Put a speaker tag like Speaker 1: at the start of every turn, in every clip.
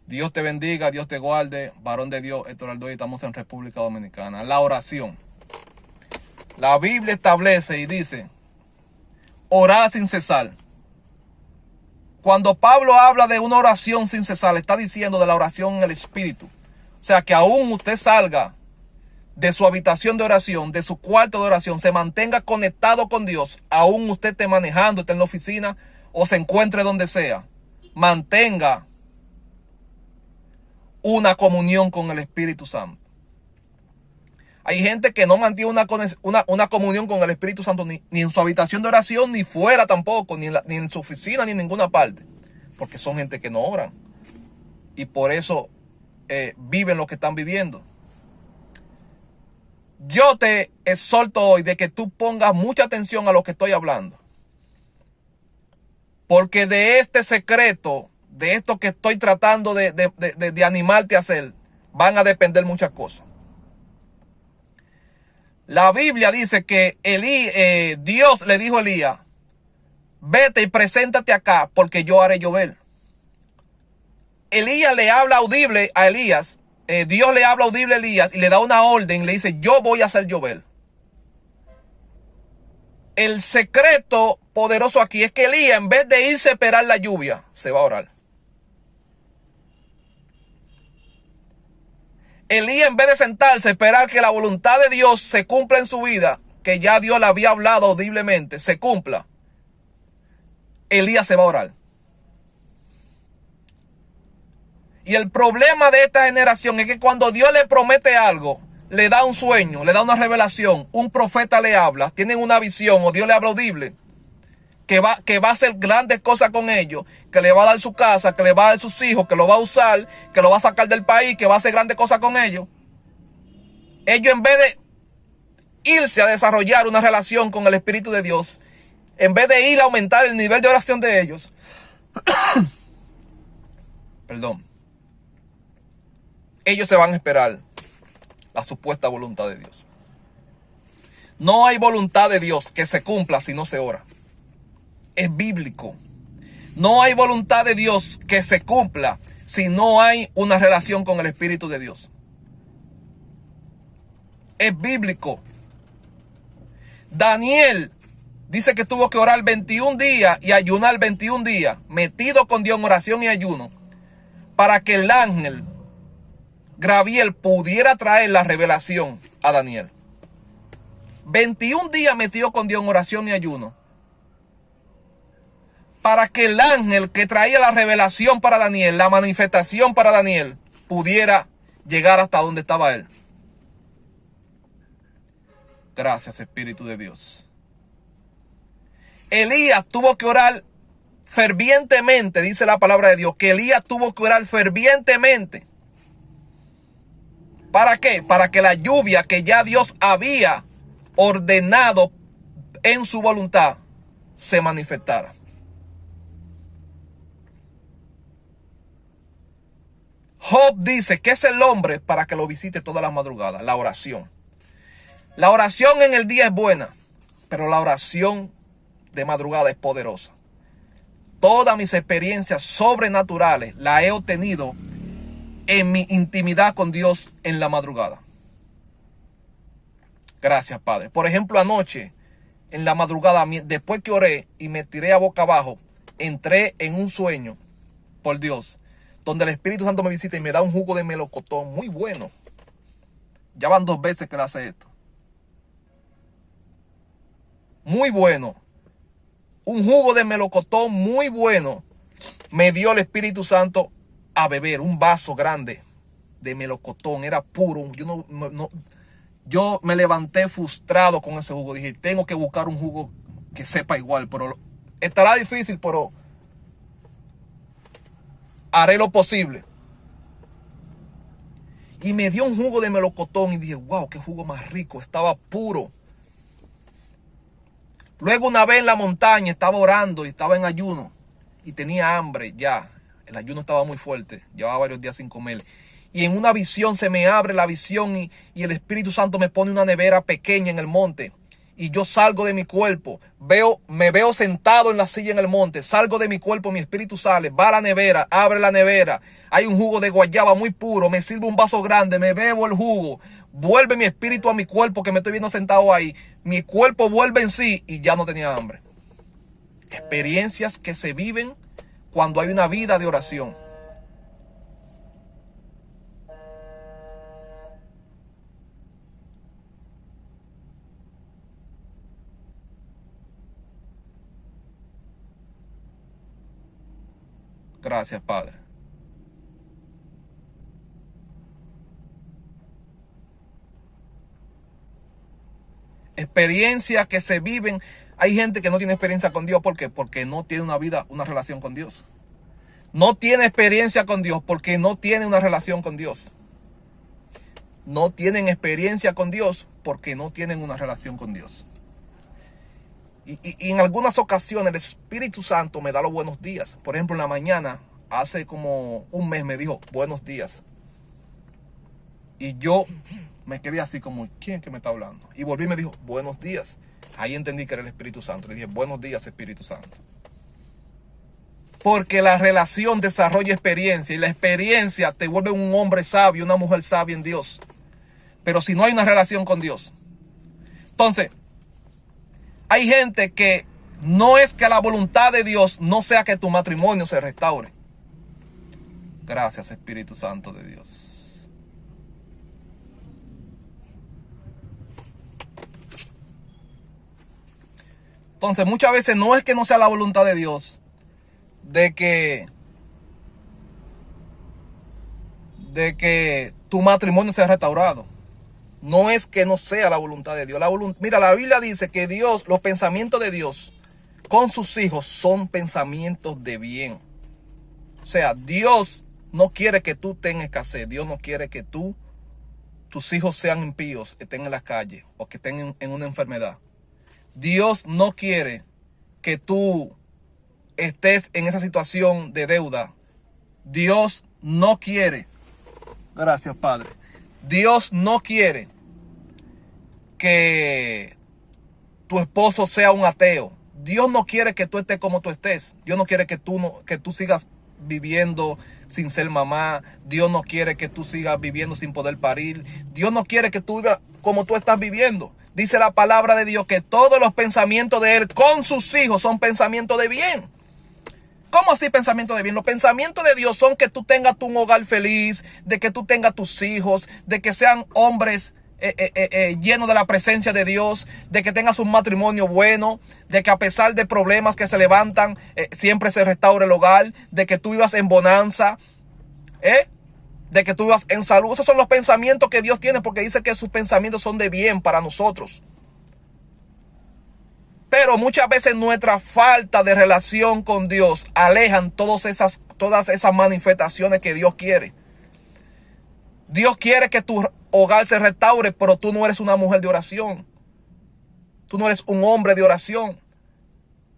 Speaker 1: Dios te bendiga, Dios te guarde, varón de Dios, Héctor Aldoy, estamos en República Dominicana. La oración. La Biblia establece y dice, orar sin cesar. Cuando Pablo habla de una oración sin cesar, está diciendo de la oración en el Espíritu. O sea, que aún usted salga de su habitación de oración, de su cuarto de oración, se mantenga conectado con Dios, aún usted esté manejando, esté en la oficina o se encuentre donde sea, mantenga una comunión con el Espíritu Santo. Hay gente que no mantiene una comunión con el Espíritu Santo ni en su habitación de oración, ni fuera tampoco, ni en su oficina, ni en ninguna parte. Porque son gente que no oran. Y por eso viven lo que están viviendo. Yo te exhorto hoy de que tú pongas mucha atención a lo que estoy hablando. Porque de este secreto, de esto que estoy tratando de animarte a hacer, van a depender muchas cosas. La Biblia dice que Dios le dijo a Elías, vete y preséntate acá porque yo haré llover. Elías le habla audible a Elías, Dios le habla audible a Elías y le da una orden, le dice, yo voy a hacer llover. El secreto poderoso aquí es que Elías, en vez de irse a esperar la lluvia, se va a orar. Elías, en vez de sentarse a esperar que la voluntad de Dios se cumpla en su vida, que ya Dios le había hablado audiblemente, se cumpla, Elías se va a orar. Y el problema de esta generación es que cuando Dios le promete algo, le da un sueño, le da una revelación, un profeta le habla, tienen una visión o Dios le habla audible, que va a hacer grandes cosas con ellos, que le va a dar su casa, que le va a dar sus hijos, que lo va a usar, que lo va a sacar del país, que va a hacer grandes cosas con ellos. Ellos, en vez de irse a desarrollar una relación con el Espíritu de Dios, en vez de ir a aumentar el nivel de oración de ellos, perdón, ellos se van a esperar la supuesta voluntad de Dios. No hay voluntad de Dios que se cumpla si no se ora. Es bíblico. No hay voluntad de Dios que se cumpla si no hay una relación con el Espíritu de Dios. Es bíblico. Daniel dice que tuvo que orar 21 días y ayunar 21 días, metido con Dios en oración y ayuno, para que el ángel Gabriel pudiera traer la revelación a Daniel. 21 días metido con Dios en oración y ayuno, para que el ángel que traía la revelación para Daniel, la manifestación para Daniel, pudiera llegar hasta donde estaba él. Gracias, Espíritu de Dios. Elías tuvo que orar fervientemente, dice la palabra de Dios, que Elías tuvo que orar fervientemente. ¿Para qué? Para que la lluvia que ya Dios había ordenado en su voluntad se manifestara. Job dice que es el hombre para que lo visite todas las madrugadas, la oración. La oración en el día es buena, pero la oración de madrugada es poderosa. Todas mis experiencias sobrenaturales las he obtenido en mi intimidad con Dios en la madrugada. Gracias, Padre. Por ejemplo, anoche, en la madrugada, después que oré y me tiré a boca abajo, entré en un sueño por Dios, donde el Espíritu Santo me visita y me da un jugo de melocotón muy bueno. Ya van 2 veces que le hace esto. Muy bueno. Un jugo de melocotón muy bueno me dio el Espíritu Santo a beber, un vaso grande de melocotón, era puro. Yo me levanté frustrado con ese jugo. Dije, tengo que buscar un jugo que sepa igual, pero estará difícil, pero haré lo posible. Y me dio un jugo de melocotón y dije, wow, qué jugo más rico, estaba puro. Luego, una vez en la montaña, estaba orando y estaba en ayuno y tenía hambre ya. El ayuno estaba muy fuerte, llevaba varios días sin comer. Y en una visión se me abre la visión y el Espíritu Santo me pone una nevera pequeña en el monte. y yo salgo de mi cuerpo, me veo sentado en la silla en el monte, salgo de mi cuerpo, mi espíritu sale, va a la nevera, abre la nevera, hay un jugo de guayaba muy puro, me sirve un vaso grande, me bebo el jugo, vuelve mi espíritu a mi cuerpo que me estoy viendo sentado ahí, mi cuerpo vuelve en sí y ya no tenía hambre. Experiencias que se viven cuando hay una vida de oración. Gracias, Padre. Experiencias que se viven. Hay gente que no tiene experiencia con Dios. ¿Por qué? Porque no tiene una vida, una relación con Dios. No tiene experiencia con Dios porque no tiene una relación con Dios. No tienen experiencia con Dios porque no tienen una relación con Dios. Y en algunas ocasiones el Espíritu Santo me da los buenos días. Por ejemplo, en la mañana, hace como un mes me dijo buenos días. Y yo me quedé así como, ¿quién que me está hablando? Y volví y me dijo buenos días. Ahí entendí que era el Espíritu Santo. Le dije buenos días, Espíritu Santo. Porque la relación desarrolla experiencia y la experiencia te vuelve un hombre sabio, una mujer sabia en Dios. Pero si no hay una relación con Dios. Entonces, hay gente que no es que la voluntad de Dios no sea que tu matrimonio se restaure. Gracias, Espíritu Santo de Dios. Entonces, muchas veces no es que no sea la voluntad de Dios de que tu matrimonio sea restaurado. No es que no sea la voluntad de Dios. Mira, la Biblia dice que Dios, los pensamientos de Dios con sus hijos son pensamientos de bien. O sea, Dios no quiere que tú tengas escasez. Dios no quiere que tus hijos sean impíos, estén en las calles o que estén en una enfermedad. Dios no quiere que tú estés en esa situación de deuda. Dios no quiere. Gracias, Padre. Dios no quiere que tu esposo sea un ateo. Dios no quiere que tú estés como tú estés. Dios no quiere que tú sigas viviendo sin ser mamá. Dios no quiere que tú sigas viviendo sin poder parir. Dios no quiere que tú vivas como tú estás viviendo. Dice la palabra de Dios que todos los pensamientos de Él con sus hijos son pensamientos de bien. ¿Cómo así pensamientos de bien? Los pensamientos de Dios son que tú tengas tu hogar feliz, de que tú tengas tus hijos, de que sean hombres llenos de la presencia de Dios, de que tengas un matrimonio bueno, de que a pesar de problemas que se levantan, siempre se restaure el hogar, de que tú vivas en bonanza, de que tú vivas en salud. Esos son los pensamientos que Dios tiene porque dice que sus pensamientos son de bien para nosotros. Pero muchas veces nuestra falta de relación con Dios alejan todas esas manifestaciones que Dios quiere. Dios quiere que tu hogar se restaure, pero tú no eres una mujer de oración. Tú no eres un hombre de oración.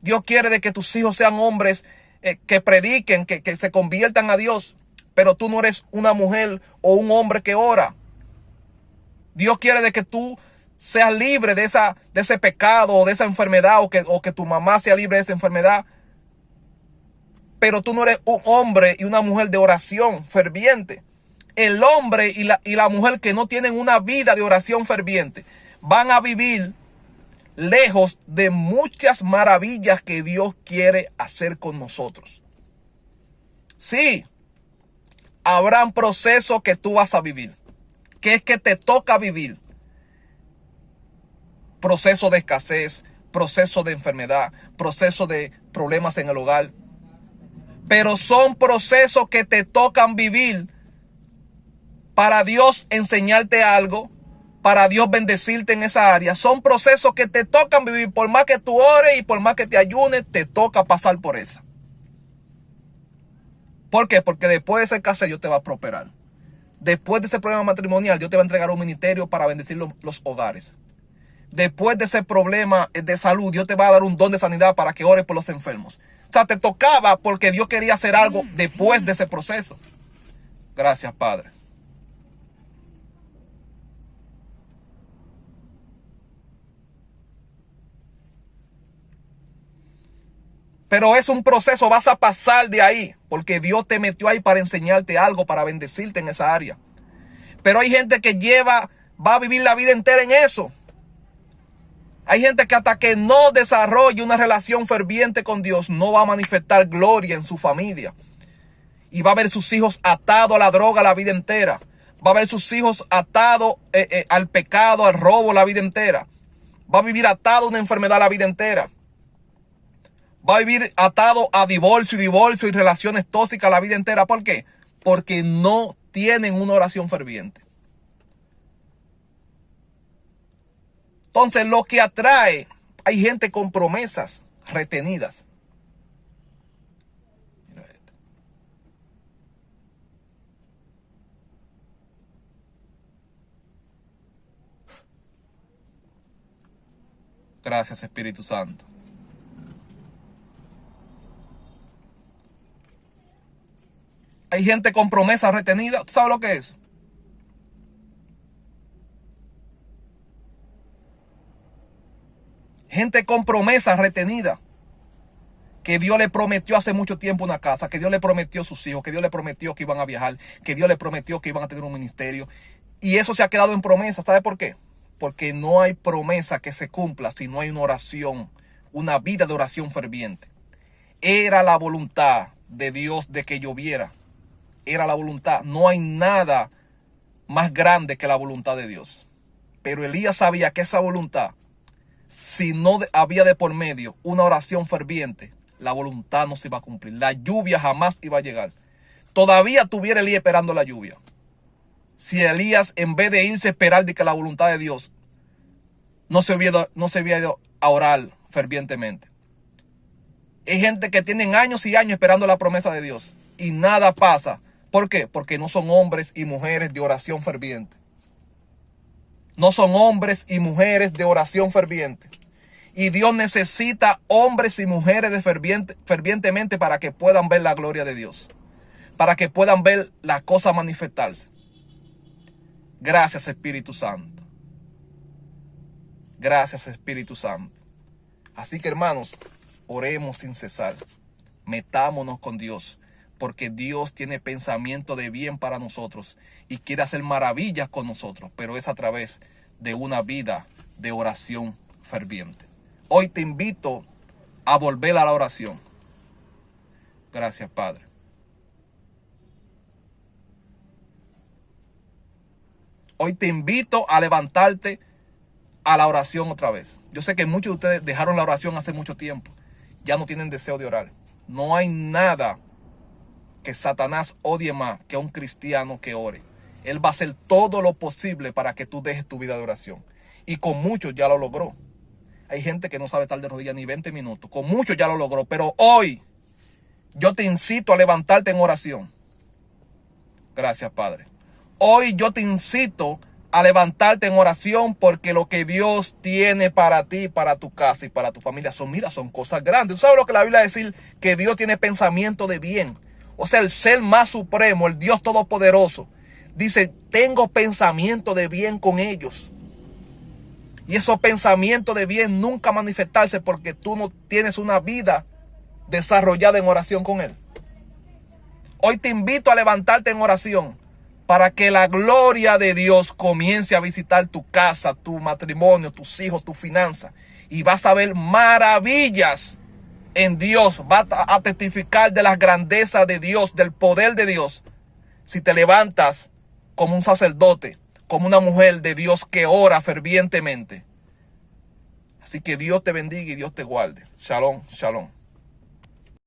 Speaker 1: Dios quiere de que tus hijos sean hombres que prediquen, que se conviertan a Dios, pero tú no eres una mujer o un hombre que ora. Dios quiere de que tú seas libre de ese pecado o de esa enfermedad o que tu mamá sea libre de esa enfermedad. Pero tú no eres un hombre y una mujer de oración ferviente. El hombre y la mujer que no tienen una vida de oración ferviente van a vivir lejos de muchas maravillas que Dios quiere hacer con nosotros. Sí, habrán procesos que tú vas a vivir, que es que te toca vivir. Proceso de escasez, proceso de enfermedad, proceso de problemas en el hogar. Pero son procesos que te tocan vivir para Dios enseñarte algo, para Dios bendecirte en esa área. Son procesos que te tocan vivir. Por más que tú ores y por más que te ayunes, te toca pasar por esa. ¿Por qué? Porque después de esa escasez Dios te va a prosperar. Después de ese problema matrimonial, Dios te va a entregar un ministerio para bendecir los hogares. Después de ese problema de salud, Dios te va a dar un don de sanidad para que ores por los enfermos. O sea, te tocaba porque Dios quería hacer algo después de ese proceso. Gracias, Padre. Pero es un proceso, vas a pasar de ahí, porque Dios te metió ahí para enseñarte algo, para bendecirte en esa área. Pero hay gente que va a vivir la vida entera en eso. Hay gente que hasta que no desarrolle una relación ferviente con Dios, no va a manifestar gloria en su familia. Y va a ver sus hijos atados a la droga la vida entera. Va a ver sus hijos atados al pecado, al robo la vida entera. Va a vivir atado a una enfermedad la vida entera. Va a vivir atado a divorcio y relaciones tóxicas la vida entera. ¿Por qué? Porque no tienen una oración ferviente. Entonces, lo que atrae, hay gente con promesas retenidas. Mira esto. Gracias, Espíritu Santo. Hay gente con promesas retenidas. ¿Tú sabes lo que es? Gente con promesas retenidas. Que Dios le prometió hace mucho tiempo una casa. Que Dios le prometió a sus hijos. Que Dios le prometió que iban a viajar. Que Dios le prometió que iban a tener un ministerio. Y eso se ha quedado en promesa. ¿Sabe por qué? Porque no hay promesa que se cumpla si no hay una oración. Una vida de oración ferviente. Era la voluntad de Dios de que lloviera. Era la voluntad. No hay nada más grande que la voluntad de Dios. Pero Elías sabía que esa voluntad, si no había de por medio una oración ferviente, la voluntad no se iba a cumplir. La lluvia jamás iba a llegar. Todavía tuviera Elías esperando la lluvia. Si Elías, en vez de irse a esperar de que la voluntad de Dios, no se había ido a orar fervientemente. Hay gente que tienen años y años esperando la promesa de Dios y nada pasa. ¿Por qué? Porque no son hombres y mujeres de oración ferviente. No son hombres y mujeres de oración ferviente. Y Dios necesita hombres y mujeres de fervientemente para que puedan ver la gloria de Dios. Para que puedan ver las cosas manifestarse. Gracias, Espíritu Santo. Gracias, Espíritu Santo. Así que, hermanos, oremos sin cesar. Metámonos con Dios. Porque Dios tiene pensamiento de bien para nosotros y quiere hacer maravillas con nosotros, pero es a través de una vida de oración ferviente. Hoy te invito a volver a la oración. Gracias, Padre. Hoy te invito a levantarte a la oración otra vez. Yo sé que muchos de ustedes dejaron la oración hace mucho tiempo. Ya no tienen deseo de orar. No hay nada que Satanás odie más que a un cristiano que ore. Él va a hacer todo lo posible para que tú dejes tu vida de oración. Y con muchos ya lo logró. Hay gente que no sabe estar de rodillas ni 20 minutos. Con muchos ya lo logró. Pero hoy yo te incito a levantarte en oración. Gracias, Padre. Hoy yo te incito a levantarte en oración porque lo que Dios tiene para ti, para tu casa y para tu familia son cosas grandes. ¿Tú sabes lo que la Biblia dice? Que Dios tiene pensamiento de bien. O sea, el ser más supremo, el Dios todopoderoso, dice, tengo pensamiento de bien con ellos. Y esos pensamientos de bien nunca manifestarse porque tú no tienes una vida desarrollada en oración con Él. Hoy te invito a levantarte en oración para que la gloria de Dios comience a visitar tu casa, tu matrimonio, tus hijos, tu finanza. Y vas a ver maravillas en Dios. Vas a testificar de las grandezas de Dios, del poder de Dios. Si te levantas como un sacerdote, como una mujer de Dios que ora fervientemente. Así que Dios te bendiga y Dios te guarde. Shalom, shalom.